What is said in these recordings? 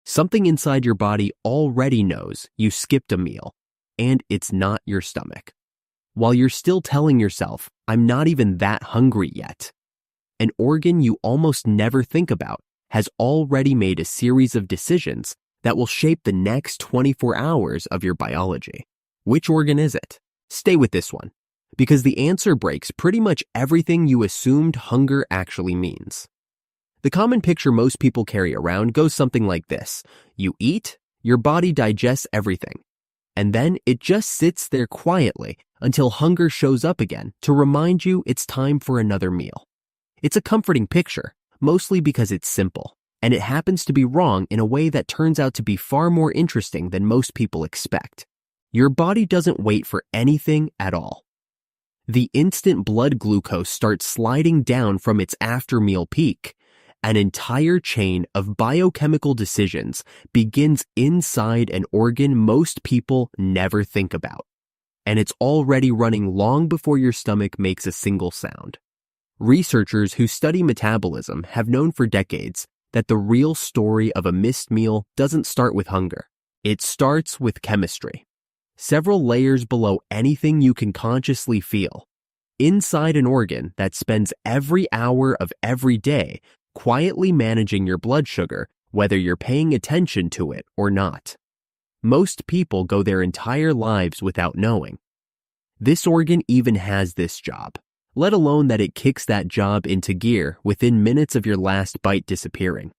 Something inside your body already knows you skipped a meal, and it's not your stomach. While you're still telling yourself, I'm not even that hungry yet. An organ you almost never think about has already made a series of decisions that will shape the next 24 hours of your biology. Which organ is it? Stay with this one, because the answer breaks pretty much everything you assumed hunger actually means. The common picture most people carry around goes something like this. You eat, your body digests everything, and then it just sits there quietly until hunger shows up again to remind you it's time for another meal. It's a comforting picture, mostly because it's simple, and it happens to be wrong in a way that turns out to be far more interesting than most people expect. Your body doesn't wait for anything at all. The instant blood glucose starts sliding down from its after-meal peak. An entire chain of biochemical decisions begins inside an organ most people never think about, and it's already running long before your stomach makes a single sound. Researchers who study metabolism have known for decades that the real story of a missed meal doesn't start with hunger. It starts with chemistry. Several layers below anything you can consciously feel. Inside an organ that spends every hour of every day quietly managing your blood sugar, whether you're paying attention to it or not. Most people go their entire lives without knowing. This organ even has this job, let alone that it kicks that job into gear within minutes of your last bite disappearing.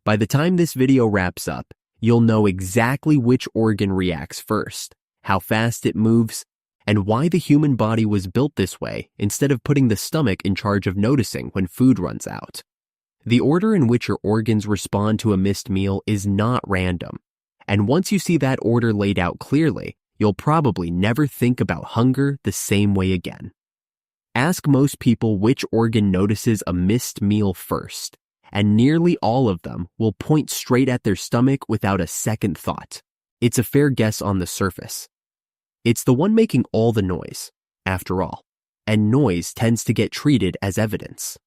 By the time this video wraps up, you'll know exactly which organ reacts first, how fast it moves, and why the human body was built this way instead of putting the stomach in charge of noticing when food runs out. The order in which your organs respond to a missed meal is not random, and once you see that order laid out clearly, you'll probably never think about hunger the same way again. Ask most people which organ notices a missed meal first, and nearly all of them will point straight at their stomach without a second thought. It's a fair guess on the surface. It's the one making all the noise, after all, and noise tends to get treated as evidence.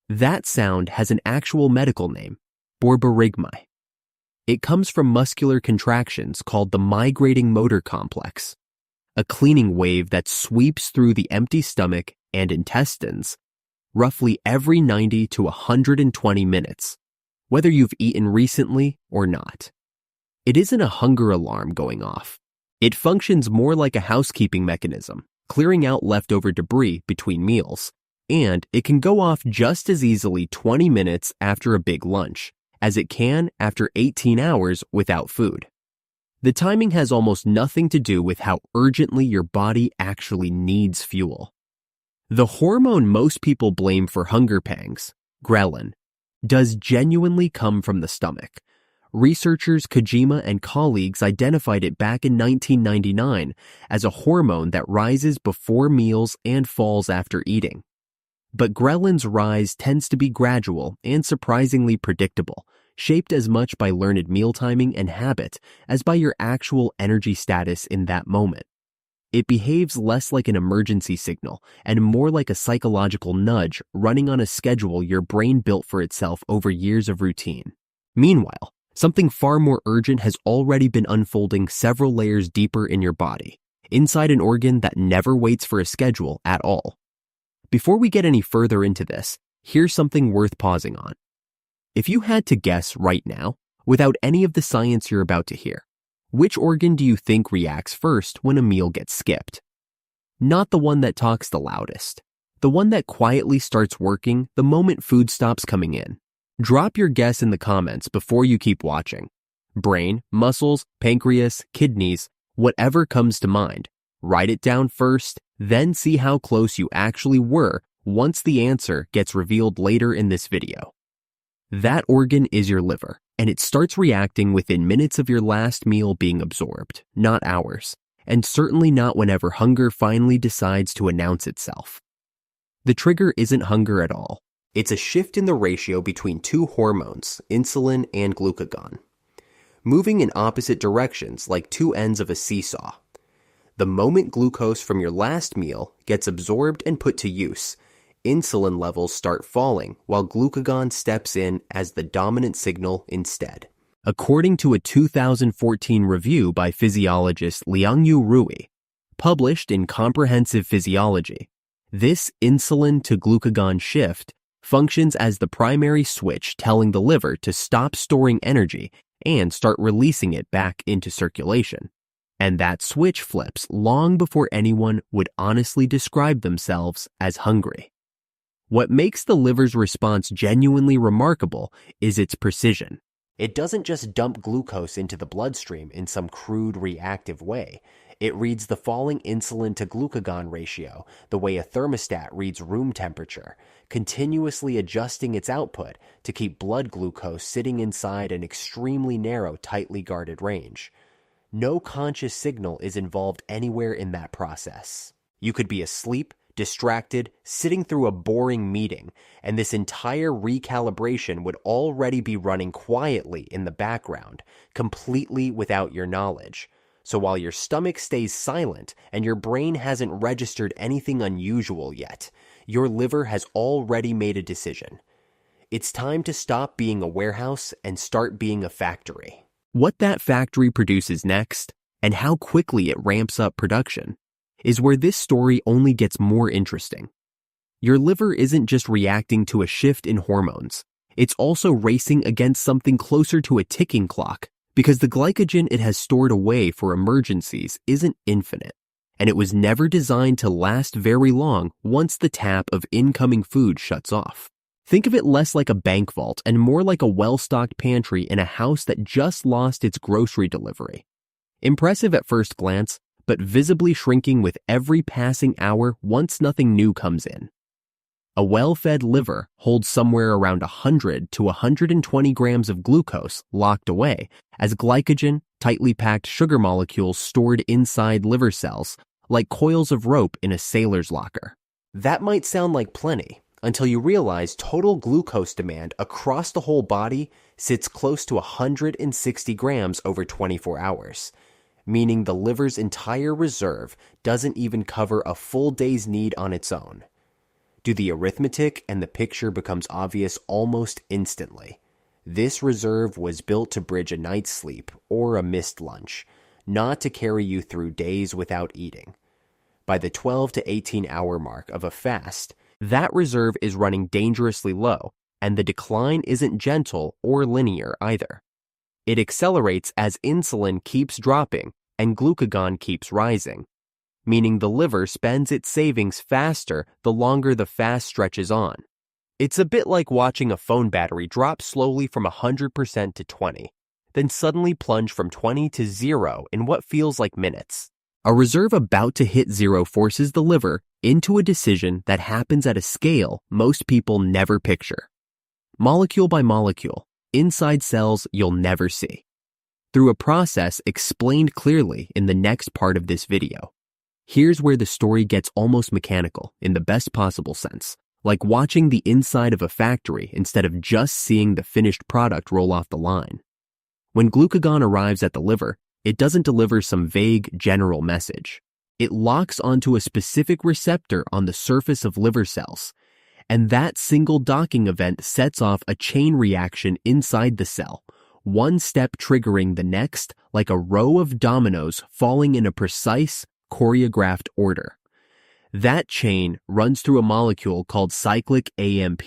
That sound has an actual medical name, borborygmi. It comes from muscular contractions called the migrating motor complex, a cleaning wave that sweeps through the empty stomach and intestines roughly every 90 to 120 minutes, whether you've eaten recently or not. It isn't a hunger alarm going off. It functions more like a housekeeping mechanism, clearing out leftover debris between meals, and it can go off just as easily 20 minutes after a big lunch as it can after 18 hours without food. The timing has almost nothing to do with how urgently your body actually needs fuel. The hormone most people blame for hunger pangs, ghrelin, does genuinely come from the stomach. Researchers Kojima and colleagues identified it back in 1999 as a hormone that rises before meals and falls after eating. But ghrelin's rise tends to be gradual and surprisingly predictable, shaped as much by learned meal timing and habit as by your actual energy status in that moment. It behaves less like an emergency signal and more like a psychological nudge running on a schedule your brain built for itself over years of routine. Meanwhile, something far more urgent has already been unfolding several layers deeper in your body, inside an organ that never waits for a schedule at all. Before we get any further into this, here's something worth pausing on. If you had to guess right now, without any of the science you're about to hear, which organ do you think reacts first when a meal gets skipped? Not the one that talks the loudest. The one that quietly starts working the moment food stops coming in. Drop your guess in the comments before you keep watching. Brain, muscles, pancreas, kidneys, whatever comes to mind. Write it down first, then see how close you actually were once the answer gets revealed later in this video. That organ is your liver, and it starts reacting within minutes of your last meal being absorbed, not hours, and certainly not whenever hunger finally decides to announce itself. The trigger isn't hunger at all. It's a shift in the ratio between two hormones, insulin and glucagon, moving in opposite directions like two ends of a seesaw. The moment glucose from your last meal gets absorbed and put to use, insulin levels start falling while glucagon steps in as the dominant signal instead. According to a 2014 review by physiologist Liangyu Rui, published in Comprehensive Physiology, this insulin to glucagon shift functions as the primary switch telling the liver to stop storing energy and start releasing it back into circulation. And that switch flips long before anyone would honestly describe themselves as hungry. What makes the liver's response genuinely remarkable is its precision. It doesn't just dump glucose into the bloodstream in some crude reactive way. It reads the falling insulin to glucagon ratio the way a thermostat reads room temperature, continuously adjusting its output to keep blood glucose sitting inside an extremely narrow, tightly guarded range. No conscious signal is involved anywhere in that process. You could be asleep, distracted, sitting through a boring meeting, and this entire recalibration would already be running quietly in the background, completely without your knowledge. So while your stomach stays silent and your brain hasn't registered anything unusual yet, your liver has already made a decision. It's time to stop being a warehouse and start being a factory. What that factory produces next, and how quickly it ramps up production, is where this story only gets more interesting. Your liver isn't just reacting to a shift in hormones. It's also racing against something closer to a ticking clock, because the glycogen it has stored away for emergencies isn't infinite, and it was never designed to last very long once the tap of incoming food shuts off. Think of it less like a bank vault and more like a well-stocked pantry in a house that just lost its grocery delivery. Impressive at first glance, but visibly shrinking with every passing hour once nothing new comes in. A well-fed liver holds somewhere around 100 to 120 grams of glucose locked away as glycogen, tightly packed sugar molecules stored inside liver cells, like coils of rope in a sailor's locker. That might sound like plenty, until you realize total glucose demand across the whole body sits close to 160 grams over 24 hours, meaning the liver's entire reserve doesn't even cover a full day's need on its own. Do the arithmetic and the picture becomes obvious almost instantly. This reserve was built to bridge a night's sleep or a missed lunch, not to carry you through days without eating. By the 12 to 18 hour mark of a fast, that reserve is running dangerously low, and the decline isn't gentle or linear either. It accelerates as insulin keeps dropping and glucagon keeps rising, meaning the liver spends its savings faster the longer the fast stretches on. It's a bit like watching a phone battery drop slowly from 100% to 20, then suddenly plunge from 20 to 0 in what feels like minutes. A reserve about to hit zero forces the liver into a decision that happens at a scale most people never picture. Molecule by molecule, inside cells you'll never see. Through a process explained clearly in the next part of this video. Here's where the story gets almost mechanical in the best possible sense, like watching the inside of a factory instead of just seeing the finished product roll off the line. When glucagon arrives at the liver, it doesn't deliver some vague general message. It locks onto a specific receptor on the surface of liver cells, and that single docking event sets off a chain reaction inside the cell, one step triggering the next like a row of dominoes falling in a precise, choreographed order. That chain runs through a molecule called cyclic AMP,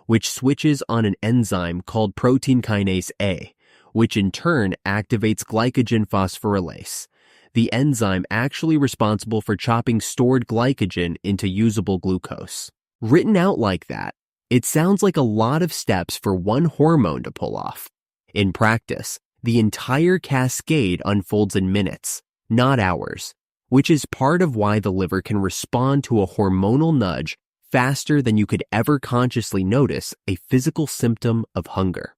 which switches on an enzyme called protein kinase A, which in turn activates glycogen phosphorylase, the enzyme actually responsible for chopping stored glycogen into usable glucose. Written out like that, it sounds like a lot of steps for one hormone to pull off. In practice, the entire cascade unfolds in minutes, not hours, which is part of why the liver can respond to a hormonal nudge faster than you could ever consciously notice a physical symptom of hunger.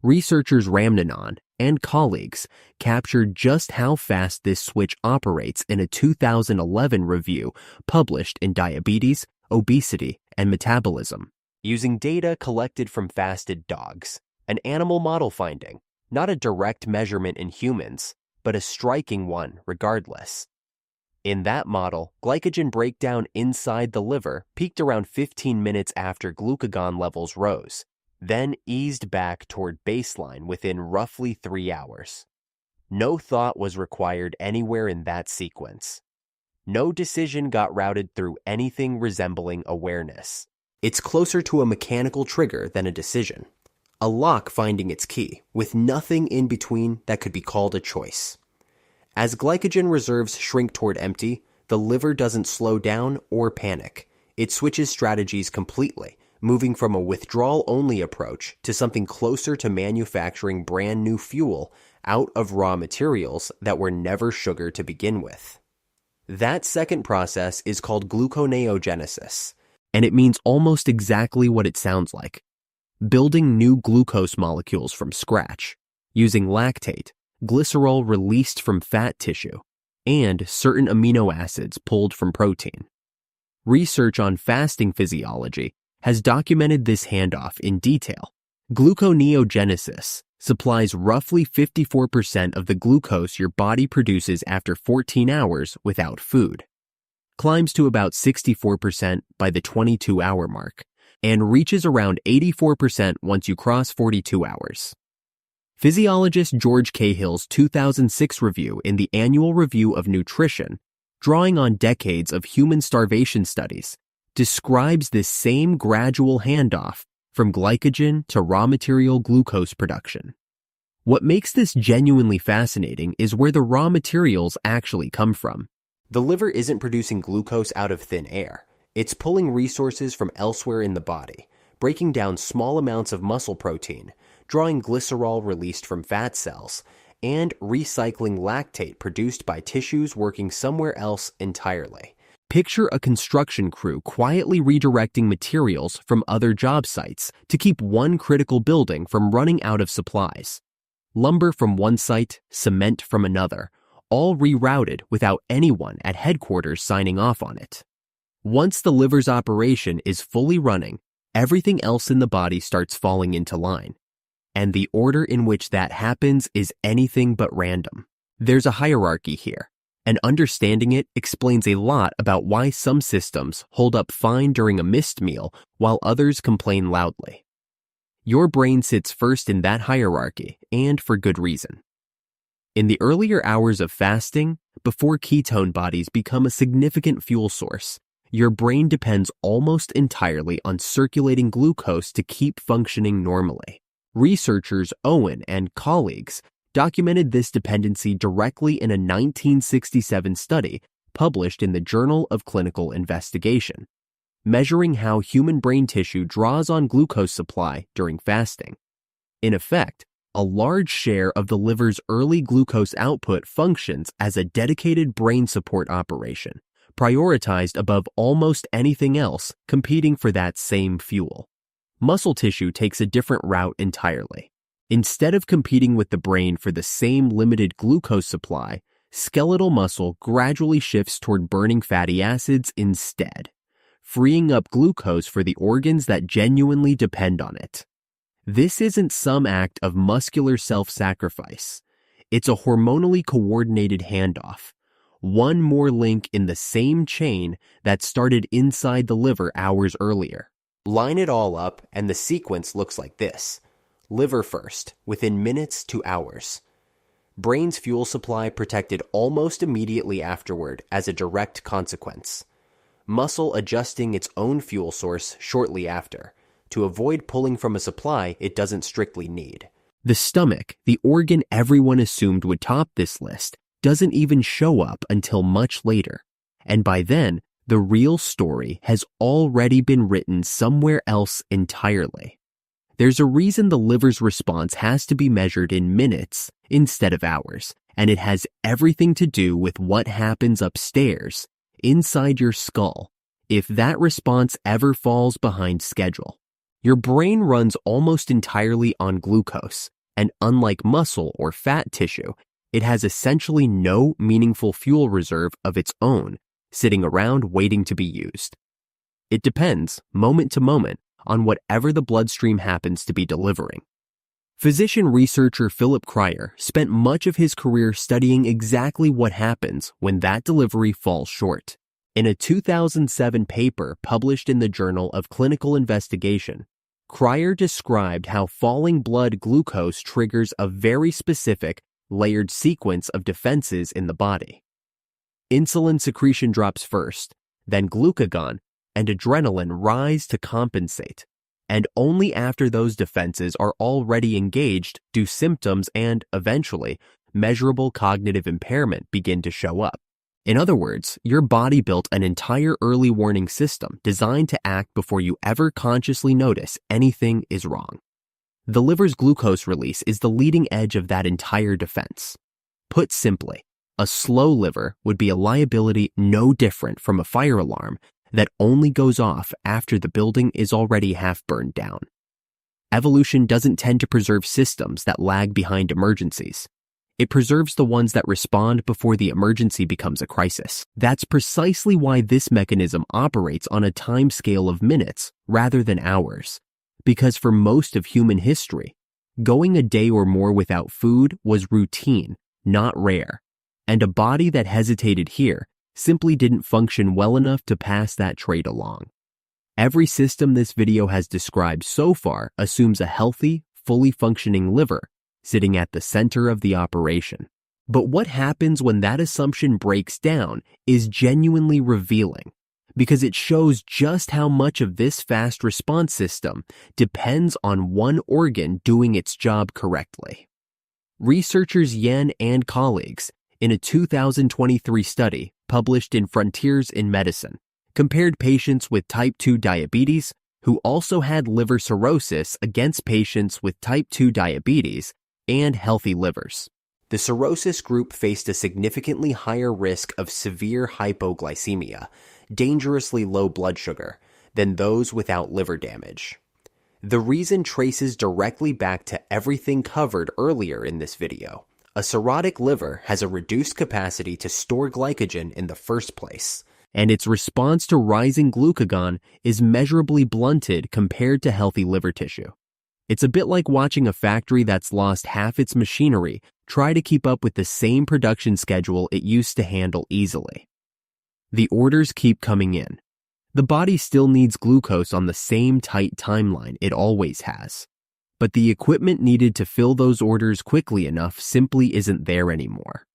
Researchers Ramnanan and colleagues captured just how fast this switch operates in a 2011 review published in Diabetes, Obesity, and Metabolism, using data collected from fasted dogs, an animal model finding, not a direct measurement in humans, but a striking one regardless. In that model, glycogen breakdown inside the liver peaked around 15 minutes after glucagon levels rose. then eased back toward baseline within roughly 3 hours. No thought was required anywhere in that sequence. No decision got routed through anything resembling awareness. It's closer to a mechanical trigger than a decision. A lock finding its key, with nothing in between that could be called a choice. As glycogen reserves shrink toward empty, the liver doesn't slow down or panic. It switches strategies completely, moving from a withdrawal-only approach to something closer to manufacturing brand new fuel out of raw materials that were never sugar to begin with. That second process is called gluconeogenesis, and it means almost exactly what it sounds like. Building new glucose molecules from scratch, using lactate, glycerol released from fat tissue, and certain amino acids pulled from protein. Research on fasting physiology has documented this handoff in detail. Gluconeogenesis supplies roughly 54% of the glucose your body produces after 14 hours without food, climbs to about 64% by the 22-hour mark, and reaches around 84% once you cross 42 hours. Physiologist George Cahill's 2006 review in the Annual Review of Nutrition, drawing on decades of human starvation studies, describes this same gradual handoff from glycogen to raw material glucose production. What makes this genuinely fascinating is where the raw materials actually come from. The liver isn't producing glucose out of thin air. It's pulling resources from elsewhere in the body, breaking down small amounts of muscle protein, drawing glycerol released from fat cells, and recycling lactate produced by tissues working somewhere else entirely. Picture a construction crew quietly redirecting materials from other job sites to keep one critical building from running out of supplies. Lumber from one site, cement from another, all rerouted without anyone at headquarters signing off on it. Once the liver's operation is fully running, everything else in the body starts falling into line. And the order in which that happens is anything but random. There's a hierarchy here, and understanding it explains a lot about why some systems hold up fine during a missed meal while others complain loudly. Your brain sits first in that hierarchy, and for good reason. In the earlier hours of fasting, before ketone bodies become a significant fuel source, your brain depends almost entirely on circulating glucose to keep functioning normally. Researchers Owen and colleagues documented this dependency directly in a 1967 study published in the Journal of Clinical Investigation, measuring how human brain tissue draws on glucose supply during fasting. In effect, a large share of the liver's early glucose output functions as a dedicated brain support operation, prioritized above almost anything else competing for that same fuel. Muscle tissue takes a different route entirely. Instead of competing with the brain for the same limited glucose supply, skeletal muscle gradually shifts toward burning fatty acids instead, freeing up glucose for the organs that genuinely depend on it. This isn't some act of muscular self-sacrifice. It's a hormonally coordinated handoff, one more link in the same chain that started inside the liver hours earlier. Line it all up, and the sequence looks like this. Liver first, within minutes to hours. Brain's fuel supply protected almost immediately afterward as a direct consequence. Muscle adjusting its own fuel source shortly after, to avoid pulling from a supply it doesn't strictly need. The stomach, the organ everyone assumed would top this list, doesn't even show up until much later. And by then, the real story has already been written somewhere else entirely. There's a reason the liver's response has to be measured in minutes instead of hours, and it has everything to do with what happens upstairs, inside your skull, if that response ever falls behind schedule. Your brain runs almost entirely on glucose, and unlike muscle or fat tissue, it has essentially no meaningful fuel reserve of its own, sitting around waiting to be used. It depends, moment to moment, on whatever the bloodstream happens to be delivering. Physician researcher Philip Cryer spent much of his career studying exactly what happens when that delivery falls short. In a 2007 paper published in the Journal of Clinical Investigation, Cryer described how falling blood glucose triggers a very specific, layered sequence of defenses in the body. Insulin secretion drops first, then glucagon and adrenaline rise to compensate, and only after those defenses are already engaged do symptoms and, eventually, measurable cognitive impairment begin to show up. In other words, your body built an entire early warning system designed to act before you ever consciously notice anything is wrong. The liver's glucose release is the leading edge of that entire defense. Put simply, a slow liver would be a liability no different from a fire alarm that only goes off after the building is already half burned down. Evolution doesn't tend to preserve systems that lag behind emergencies. It preserves the ones that respond before the emergency becomes a crisis. That's precisely why this mechanism operates on a time scale of minutes rather than hours. Because for most of human history, going a day or more without food was routine, not rare. And a body that hesitated here simply didn't function well enough to pass that trait along. Every system this video has described so far assumes a healthy, fully functioning liver sitting at the center of the operation. But what happens when that assumption breaks down is genuinely revealing, because it shows just how much of this fast response system depends on one organ doing its job correctly. Researchers Yen and colleagues, in a 2023 study published in Frontiers in Medicine, compared patients with type 2 diabetes who also had liver cirrhosis against patients with type 2 diabetes and healthy livers. The cirrhosis group faced a significantly higher risk of severe hypoglycemia, dangerously low blood sugar, than those without liver damage. The reason traces directly back to everything covered earlier in this video. A cirrhotic liver has a reduced capacity to store glycogen in the first place, and its response to rising glucagon is measurably blunted compared to healthy liver tissue. It's a bit like watching a factory that's lost half its machinery try to keep up with the same production schedule it used to handle easily. The orders keep coming in. The body still needs glucose on the same tight timeline it always has. But the equipment needed to fill those orders quickly enough simply isn't there anymore.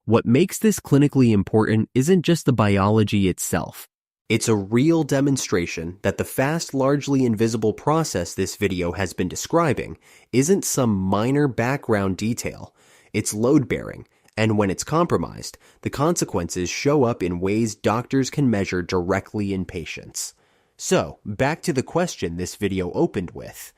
What makes this clinically important isn't just the biology itself. It's a real demonstration that the fast, largely invisible process this video has been describing isn't some minor background detail. It's load-bearing, and when it's compromised, the consequences show up in ways doctors can measure directly in patients. So, back to the question this video opened with.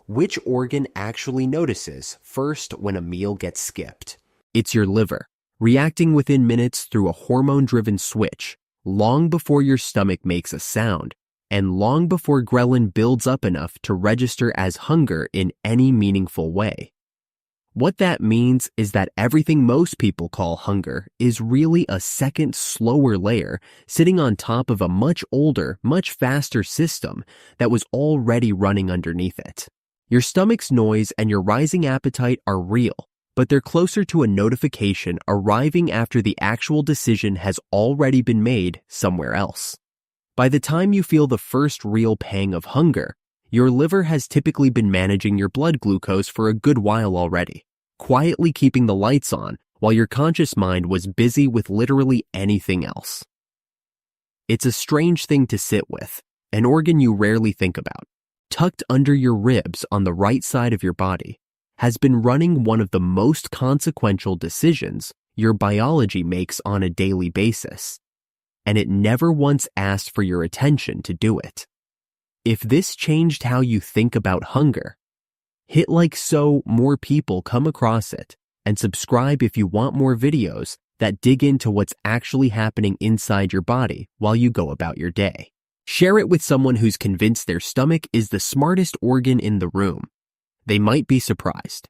Which organ actually notices first when a meal gets skipped? It's your liver, reacting within minutes through a hormone-driven switch, long before your stomach makes a sound, and long before ghrelin builds up enough to register as hunger in any meaningful way. What that means is that everything most people call hunger is really a second, slower layer sitting on top of a much older, much faster system that was already running underneath it. Your stomach's noise and your rising appetite are real, but they're closer to a notification arriving after the actual decision has already been made somewhere else. By the time you feel the first real pang of hunger, your liver has typically been managing your blood glucose for a good while already, quietly keeping the lights on while your conscious mind was busy with literally anything else. It's a strange thing to sit with, an organ you rarely think about, tucked under your ribs on the right side of your body, has been running one of the most consequential decisions your biology makes on a daily basis, and it never once asked for your attention to do it. If this changed how you think about hunger, hit like so more people come across it, and subscribe if you want more videos that dig into what's actually happening inside your body while you go about your day. Share it with someone who's convinced their stomach is the smartest organ in the room. They might be surprised.